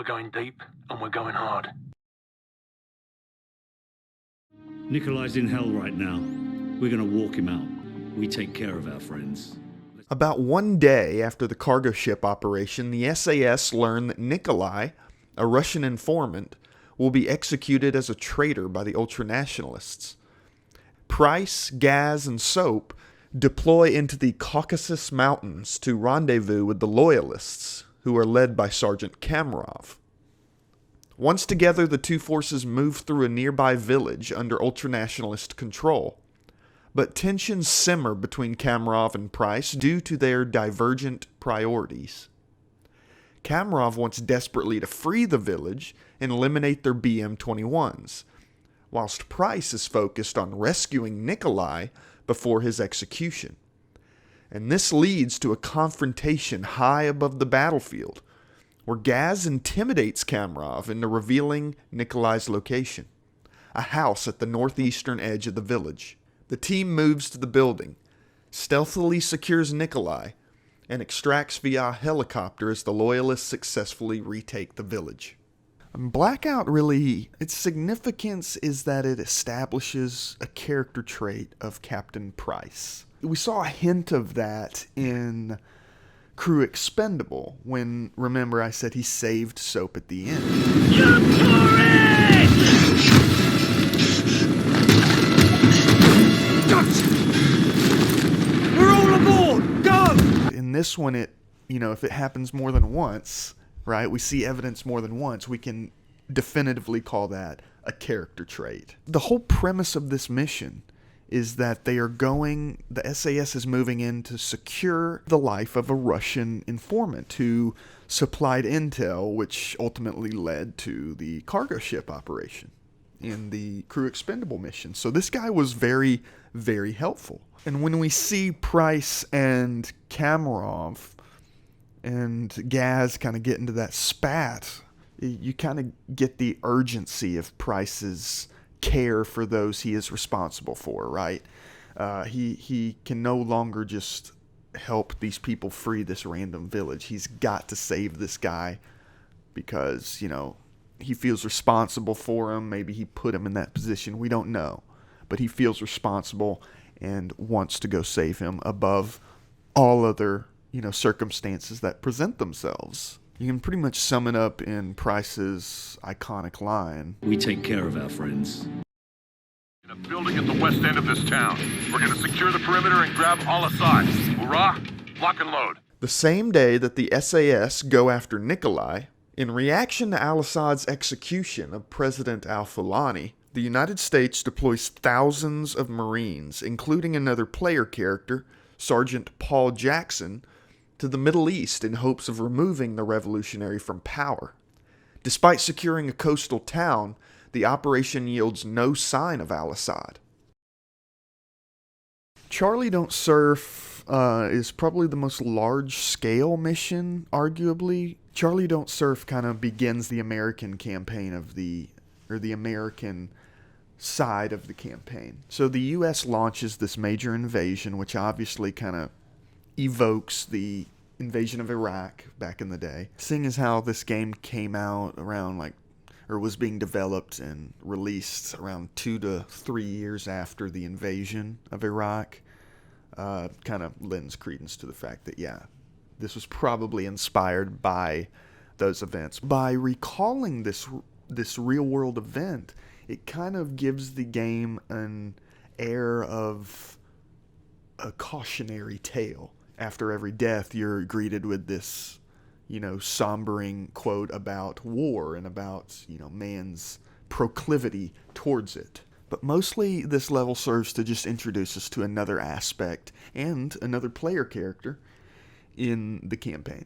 We're going deep, and we're going hard. Nikolai's in hell right now. We're gonna walk him out. We take care of our friends. About 1 day after the cargo ship operation, the SAS learn that Nikolai, a Russian informant, will be executed as a traitor by the ultranationalists. Price, Gaz, and Soap deploy into the Caucasus Mountains to rendezvous with the Loyalists, who are led by Sergeant Kamarov. Once together, the two forces move through a nearby village under ultranationalist control. But tensions simmer between Kamarov and Price due to their divergent priorities. Kamarov wants desperately to free the village and eliminate their BM-21s, whilst Price is focused on rescuing Nikolai before his execution. And this leads to a confrontation high above the battlefield, where Gaz intimidates Kamarov into revealing Nikolai's location, a house at the northeastern edge of the village. The team moves to the building, stealthily secures Nikolai, and extracts via helicopter as the Loyalists successfully retake the village. Blackout really, its significance is that it establishes a character trait of Captain Price. We saw a hint of that in Crew Expendable when, remember, I said he saved Soap at the end. Jump for it! We're all aboard! Go! In this one, if it happens more than once, right, we see evidence more than once, we can definitively call that a character trait. The whole premise of this mission is that the SAS is moving in to secure the life of a Russian informant who supplied intel, which ultimately led to the cargo ship operation in the Crew Expendable mission. So this guy was very, very helpful. And when we see Price and Kamarov and Gaz kind of get into that spat, you kind of get the urgency of Price's care for those he is responsible for, right? He can no longer just help these people free this random village. He's got to save this guy because, he feels responsible for him. Maybe he put him in that position. We don't know. But he feels responsible and wants to go save him above all other, circumstances that present themselves. You can pretty much sum it up in Price's iconic line. We take care of our friends. In a building at the west end of this town. We're going to secure the perimeter and grab Al-Assad. Hurrah! Lock and load. The same day that the SAS go after Nikolai, in reaction to Al-Assad's execution of President al-Fulani, the United States deploys thousands of Marines, including another player character, Sergeant Paul Jackson, to the Middle East in hopes of removing the revolutionary from power. Despite securing a coastal town, the operation yields no sign of Al-Assad. Charlie Don't Surf is probably the most large-scale mission, arguably. Charlie Don't Surf kind of begins the American campaign the American side of the campaign. So the U.S. launches this major invasion, which obviously kind of evokes the invasion of Iraq back in the day. Seeing as how this game came out around was being developed and released around 2 to 3 years after the invasion of Iraq, kind of lends credence to the fact that, this was probably inspired by those events. By recalling this real-world event, it kind of gives the game an air of a cautionary tale. After every death, you're greeted with this, sombering quote about war and about, man's proclivity towards it. But mostly this level serves to just introduce us to another aspect and another player character in the campaign.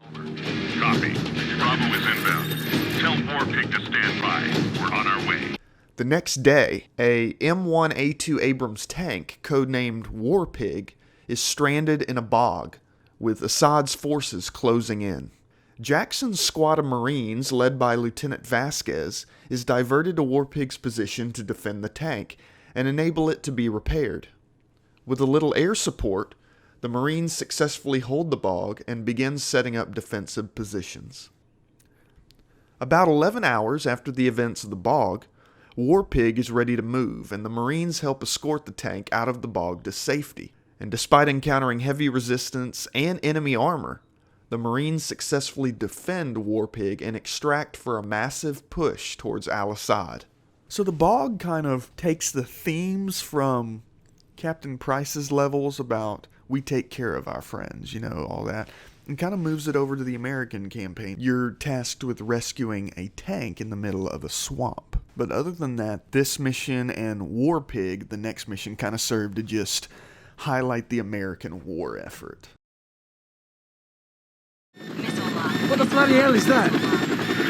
Copy. Bravo is inbound. Tell Warpig to stand by. We're on our way. The next day, a M1A2 Abrams tank, codenamed Warpig, is stranded in a bog, with Assad's forces closing in. Jackson's squad of Marines, led by Lieutenant Vasquez, is diverted to Warpig's position to defend the tank and enable it to be repaired. With a little air support, The Marines successfully hold the bog and begin setting up defensive positions. About 11 hours after the events of the bog, War Pig is ready to move, and the Marines help escort the tank out of the bog to safety. And despite encountering heavy resistance and enemy armor, the Marines successfully defend War Pig and extract for a massive push towards Al-Assad. So the bog kind of takes the themes from Captain Price's levels about we take care of our friends, all that, and kind of moves it over to the American campaign. You're tasked with rescuing a tank in the middle of a swamp. But other than that, this mission and War Pig, the next mission, kind of serve to just highlight the American war effort. What the bloody hell is that?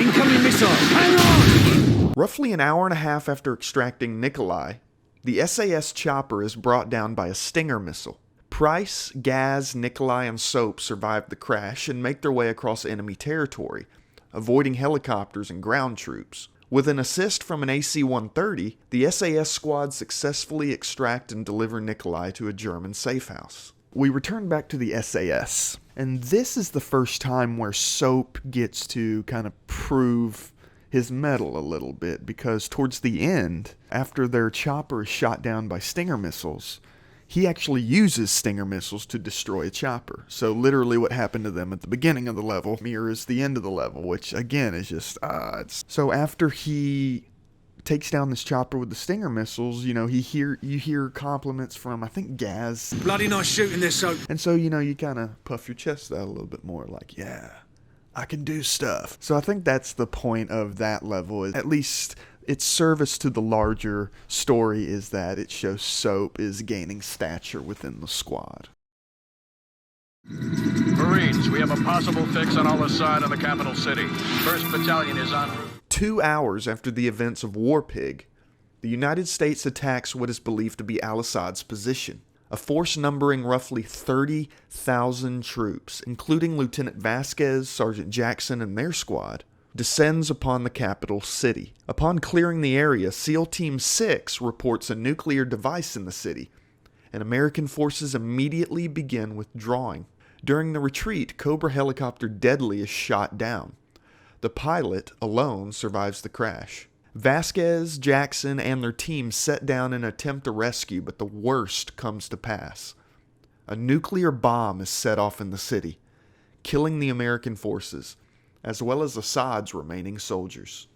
Incoming missile! Hang on! Roughly an hour and a half after extracting Nikolai, the SAS chopper is brought down by a Stinger missile. Price, Gaz, Nikolai, and Soap survive the crash and make their way across enemy territory, avoiding helicopters and ground troops. With an assist from an AC-130, the SAS squad successfully extract and deliver Nikolai to a German safe house. We return back to the SAS, and this is the first time where Soap gets to kind of prove his mettle a little bit, because towards the end, after their chopper is shot down by Stinger missiles, he actually uses Stinger missiles to destroy a chopper. So literally what happened to them at the beginning of the level mirrors the end of the level, which again is just, So after he takes down this chopper with the Stinger missiles, you hear compliments from, I think, Gaz. Bloody nice shooting this, Soap. And so, you kind of puff your chest out a little bit more, like, yeah, I can do stuff. So I think that's the point of that level, is at least its service to the larger story is that it shows Soap is gaining stature within the squad. Marines, we have a possible fix on Al-Assad in the capital city. 1st Battalion is en route. 2 hours after the events of War Pig, the United States attacks what is believed to be Al-Assad's position. A force numbering roughly 30,000 troops, including Lieutenant Vasquez, Sergeant Jackson, and their squad, descends upon the capital city. Upon clearing the area, SEAL Team 6 reports a nuclear device in the city, and American forces immediately begin withdrawing. During the retreat, Cobra Helicopter Deadly is shot down. The pilot, alone, survives the crash. Vasquez, Jackson, and their team set down and attempt a rescue, but the worst comes to pass. A nuclear bomb is set off in the city, killing the American forces, as well as Assad's remaining soldiers.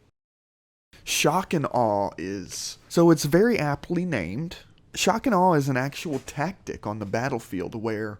Shock and Awe is... So it's very aptly named. Shock and Awe is an actual tactic on the battlefield where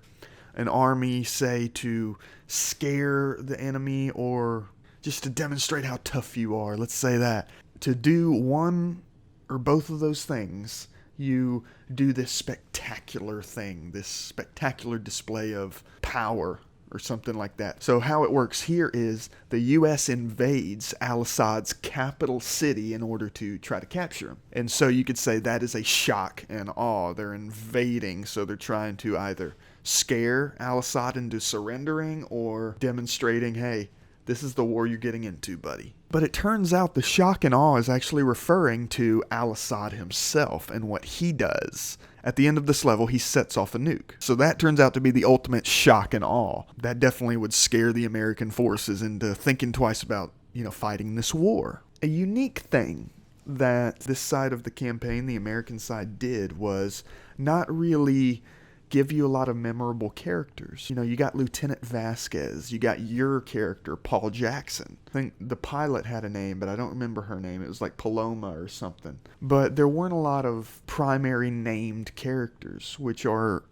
an army, say, to scare the enemy or just to demonstrate how tough you are, let's say that. To do one or both of those things, you do this spectacular thing, this spectacular display of power or something like that. So how it works here is the U.S. invades Al-Assad's capital city in order to try to capture him. And so you could say that is a shock and awe. They're invading, so they're trying to either scare Al-Assad into surrendering or demonstrating, hey, this is the war you're getting into, buddy. But it turns out the shock and awe is actually referring to Al-Assad himself and what he does. At the end of this level, he sets off a nuke. So that turns out to be the ultimate shock and awe. That definitely would scare the American forces into thinking twice about, fighting this war. A unique thing that this side of the campaign, the American side, did was not really give you a lot of memorable characters. You got Lieutenant Vasquez, you got your character, Paul Jackson. I think the pilot had a name, but I don't remember her name. It was like Paloma or something. But there weren't a lot of primary named characters, which are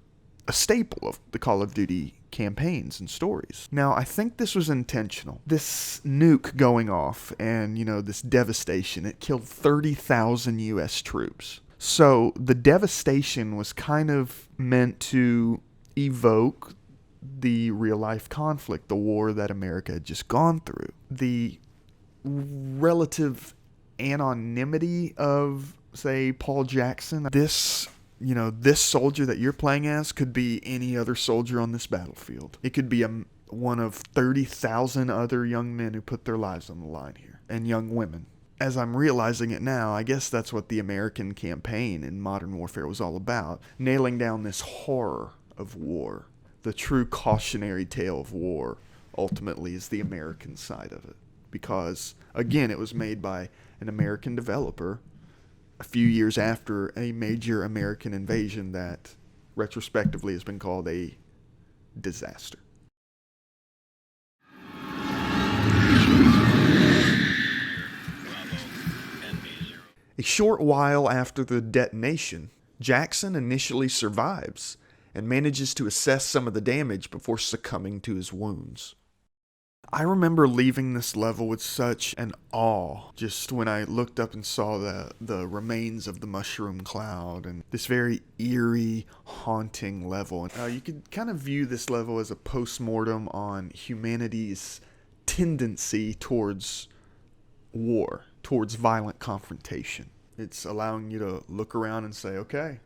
a staple of the Call of Duty campaigns and stories. Now, I think this was intentional. This nuke going off and, this devastation, it killed 30,000 U.S. troops. So the devastation was kind of meant to evoke the real-life conflict, the war that America had just gone through. The relative anonymity of, say, Paul Jackson. This soldier that you're playing as could be any other soldier on this battlefield. It could be one of 30,000 other young men who put their lives on the line here, and young women. As I'm realizing it now, I guess that's what the American campaign in Modern Warfare was all about. Nailing down this horror of war. the true cautionary tale of war ultimately is the American side of it. Because, again, it was made by an American developer a few years after a major American invasion that retrospectively has been called a disaster. A short while after the detonation, Jackson initially survives and manages to assess some of the damage before succumbing to his wounds. I remember leaving this level with such an awe just when I looked up and saw the remains of the mushroom cloud, and this very eerie, haunting level. And you could kind of view this level as a post-mortem on humanity's tendency towards war, towards violent confrontation. It's allowing you to look around and say, okay,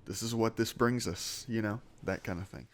this is what this brings us, you know, that kind of thing.